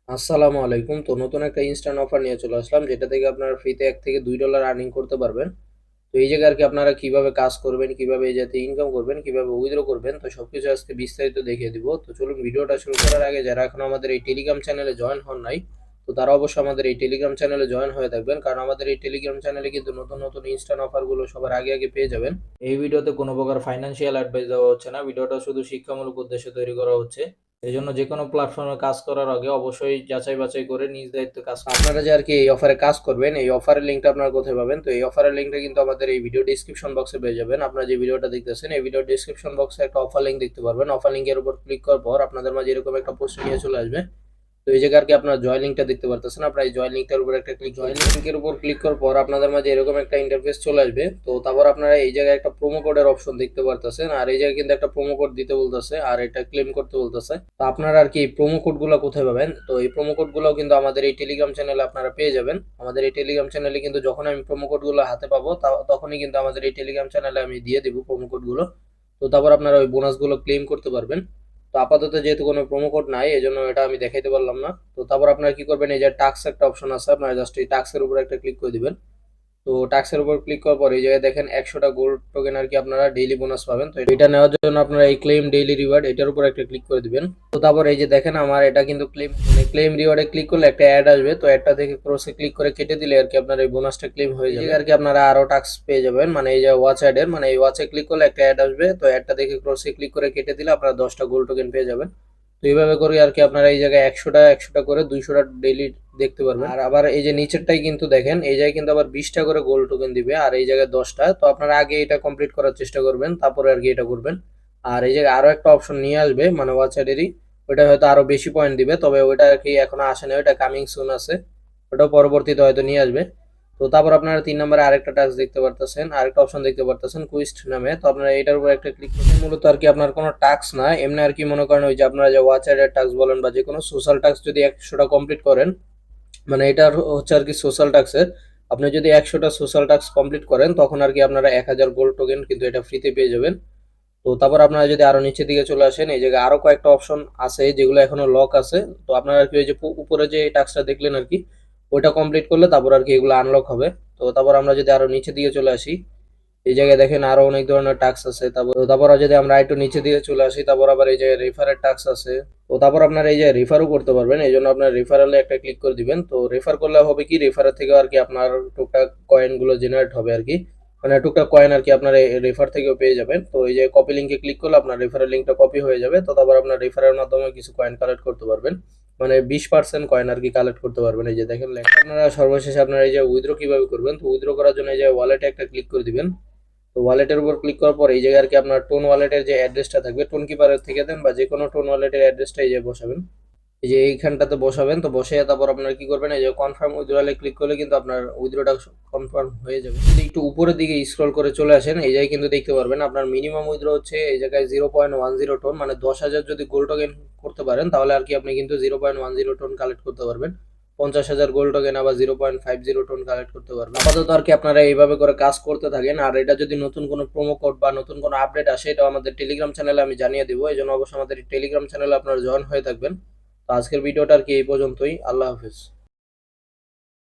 আসসালামু আলাইকুম। তো নতুন একটা ইনস্ট্যান্ট অফার নিয়ে চলে আসলাম, যেটা থেকে আপনারা ফ্রিতে $1 থেকে $2 আর্নিং করতে পারবেন। তো এই জায়গায় আর কি আপনারা কিভাবে কাজ করবেন, কিভাবে এই জাতীয় ইনকাম করবেন, কিভাবে উইথড্র করবেন, তো সবকিছু আজকে বিস্তারিত দেখিয়ে দিব। তো চলুন, ভিডিওটা শুরু করার আগে যারা এখনো আমাদের এই টেলিগ্রাম চ্যানেলে জয়েন হন নাই, তো তারা অবশ্যই আমাদের এই টেলিগ্রাম চ্যানেলে জয়েন হয়ে থাকবেন, কারণ আমাদের এই টেলিগ্রাম চ্যানেলে কিন্তু নতুন নতুন ইনস্ট্যান্ট অফারগুলো সবার আগে আগে পেয়ে যাবেন। এই ভিডিওতে কোনো প্রকার ফাইন্যান্সিয়াল অ্যাডভাইস দেওয়া হচ্ছে না, ভিডিওটা শুধু শিক্ষামূলক উদ্দেশ্যে তৈরি করা হচ্ছে। এই জন্য যে কোনো প্ল্যাটফর্মে কাজ করার আগে অবশ্যই যাচাই বাছাই করে নিজ দায়িত্বে কাজ করুন। আপনারা যে আর কি এই অফারে কাজ করবেন, এই অফারের লিঙ্কটা আপনারা কোথায় পাবেন? তো এই অফারের লিঙ্কটা কিন্তু আমাদের এই ভিডিও ডিসক্রিপশন বক্সে পেয়ে যাবেন। আপনারা যে ভিডিওটা দেখতেছেন, এই ভিডিও ডিসক্রিপশন বক্সে একটা অফার লিঙ্ক দেখতে পারবেন। অফার লিঙ্কের উপর ক্লিক করার পর আপনাদের মাঝে এরকম একটা পোস্ট নিয়ে চলে আসবে। তো এই জায়গায় আর কি আপনার জয় লিঙ্কটা দেখতে পারতেছেন, আপনার এই জয় লিঙ্কটার উপর একটা ক্লিক, জয় লিঙ্কের উপর ক্লিক করার পর আপনাদের মাঝে এরকম একটা ইন্টারফেস চলে আসবে। তো তারপর আপনারা এই জায়গায় একটা প্রোমো কোডের অপশন দেখতে পারতেছেন, আর এই জায়গায় কিন্তু একটা প্রোমো কোড দিতে বলতেছে, আর এটা ক্লেম করতে বলতেছে। তো আপনারা আর কি এই প্রোমো কোড গুলো কোথায় পাবেন? তো এই প্রোমো কোড গুলো কিন্তু আমাদের এই টেলিগ্রাম চ্যানেলে আপনারা পেয়ে যাবেন। আমাদের এই টেলিগ্রাম চ্যানেলে কিন্তু যখন আমি প্রোমো কোড গুলো হাতে পাবো, তখনই কিন্তু আমাদের এই টেলিগ্রাম চ্যানেলে আমি দিয়ে দিব প্রোমো কোড গুলো। তো তারপর আপনারা ওই বোনাস গুলো ক্লেম করতে পারবেন। তো আপাতত যেহেতু কোনো প্রোমো কোড নাই, এজন্য এটা আমি দেখাইতে পারলাম না। তো তারপর আপনারা কি করবেন, এই যে টাক্স একটা অপশন আছে, আপনারা জাস্ট এই টাক্সের উপর একটা ক্লিক করে দিবেন। তো টাক্সের উপর ক্লিক করার পর এই জায়গায় দেখেন 100টা গোল্ড টোকেন আর কি আপনারা ডেইলি বোনাস পাবেন। তো এটা নেওয়ার জন্য আপনারা এই ক্লেম ডেইলি রিওয়ার্ড এটার উপর একটা ক্লিক করে দিবেন। তো তারপর এই যে দেখেন আমার এটা কিন্তু ক্লেম রিওয়ার্ডে ক্লিক করলে একটা অ্যাড আসবে। তো অ্যাডটা থেকে ক্রসে ক্লিক করে কেটে দিলে আর কি আপনার এই বোনাসটা ক্লেম হয়ে যাবে। আর কি আপনারা আরো টাস্ক পেয়ে যাবেন, মানে এই যে ওয়াচ অ্যাডের, মানে এই ওয়াচে ক্লিক করলে একটা অ্যাড আসবে। তো অ্যাডটা দেখে ক্রসে ক্লিক করে কেটে দিলে আপনারা 10টা গোল্ড টোকেন পেয়ে যাবেন। তো এইভাবে করে আর কি আপনারা এই জায়গায় 100টা করে 200টা ডেইলি দেখতে পারবেন। আর আবার এই যে নিচেরটাই কিন্তু দেখেন, এই জায়গায় কিন্তু আবার 20টা করে গোল্ড টোকেন দিবে, আর এই জায়গায় 10টা। তো আপনারা আগে এটা কমপ্লিট করার চেষ্টা করবেন, তারপরে আর কি এটা করবেন। আর এই জায়গায় আরো একটা অপশন নিয়ে আসবে, মানে ওয়াচারেরই, ওটা হয়তো আরো বেশি পয়েন্ট দিবে, তবে ওইটা আর কি এখনো আসে না, ওইটা কামিং সুন আছে, ওটাও পরবর্তীতে হয়তো নিয়ে আসবে। তো তারপর আপনারা 3 নম্বরে আরেকটা টাস্ক দেখতে পারতেছেন, আরেকটা অপশন দেখতে পারতেছেন কুইস্ট নামে। তো আপনারা এটার উপর একটা ক্লিক করবেন। মূলত আর কি আপনার কোনো টাস্ক না, এমনি আর কি মনে করেন ওই যে আপনারা যে ওয়াচারের টাস্ক বলেন বা যে কোনো সোশ্যাল টাস্ক যদি 100টা কমপ্লিট করেন, মানে এটা হচ্ছে আর কি সোশ্যাল টাস্কের, আপনি যদি 100টা সোশ্যাল টাস্ক কমপ্লিট করেন তখন আর কি আপনারা 1000 গোল্ড টোকেন কিন্তু এটা ফ্রিতে পেয়ে যাবেন। তো তারপর আপনারা যদি আরো নিচের দিকে চলে আসেন, এই জায়গায় আরো কয়েকটা অপশন আছে যেগুলো এখনো লক আছে। তো আপনারা আর কি ওই যে উপরে যে টাস্কটা দেখলেন আর কি, ওইটা কমপ্লিট করলে তারপর আর কি এগুলো আনলক হবে। তো তারপর আমরা যদি আরো নিচের দিকে চলে আসি, এই জায়গায় দেখেন আরো অনেক ধরনের টাস্ক আছে। তারপর যদি আমরা একটু নিচে দিকে চলে আসি, তারপর আবার এই যে রেফারের টাস্ক আছে। তো তারপর আপনারা এই যে রেফারও করতে পারবেন, এই জন্য আপনার রেফারেলে একটা ক্লিক করে দিবেন। তো রেফার করলে হবে কি, রেফারের থেকে আর কি আপনার টুকটাক কয়েন গুলো জেনারেট হবে আর কি, মানে টুকটাক কয়েন আর কি আপনার রেফার থেকেও পেয়ে যাবেন। তো এই যে কপি লিঙ্কে ক্লিক করলে আপনার রেফারের লিঙ্কটা কপি হয়ে যাবে। তো তারপর আপনার রেফারের মাধ্যমে কিছু কয়েন কালেক্ট করতে পারবেন, মানে 20% কয়েন আর কি কালেক্ট করতে পারবেন। এই যে দেখেন লেখা। আপনারা সর্বশেষে আপনারা এই যে উইথড্র কিভাবে করবেন, তো উইথড্র করার জন্য এই যে ওয়ালেটে একটা ক্লিক করে দিবেন। তো ওয়ালেটের উপর ক্লিক করার পর এই জায়গায় আর কি আপনার টোন ওয়ালেটের যে অ্যাড্রেসটা থাকবে, টোন কিপারের থেকে দেন বা যে কোনো টোন ওয়ালেটের অ্যাড্রেসটা এই যে বসাবেন, এই যে এইখানটাতে বসাবেন। তো বসে তারপর আপনারা কি করবেন, এই যে কনফার্ম উইথড্রলে ক্লিক করলে কিন্তু আপনার উইথড্রটা কনফার্ম হয়ে যাবে। যদি একটু উপরের দিকে স্ক্রল করে চলে আসেন, এই জায়গায় কিন্তু দেখতে পারবেন আপনার মিনিমাম উইথড্র হচ্ছে এই জায়গায় 0.10 টোন, মানে 10,000 যদি গোল্ড টোকেন করতে পারেন তাহলে আর কি আপনি কিন্তু 0.10 টোন কালেক্ট করতে পারবেন। 50,000 গোল্ড টোকেন আবার 0.50 টোন কালেক্ট করতে পারবেন। আপাতত আর কি আপনারা এইভাবে করে কাজ করতে থাকেন। আর এটা যদি নতুন কোনো প্রোমো কোড বা নতুন কোনো আপডেট আসে, এটা আমাদের টেলিগ্রাম চ্যানেলে আমি জানিয়ে দেবো, এই জন্য অবশ্যই আমাদের টেলিগ্রাম চ্যানেলে আপনারা জয়েন হয়ে থাকবেন। তো আজকের ভিডিওটা আর কি এই পর্যন্তই। আল্লাহ হাফেজ।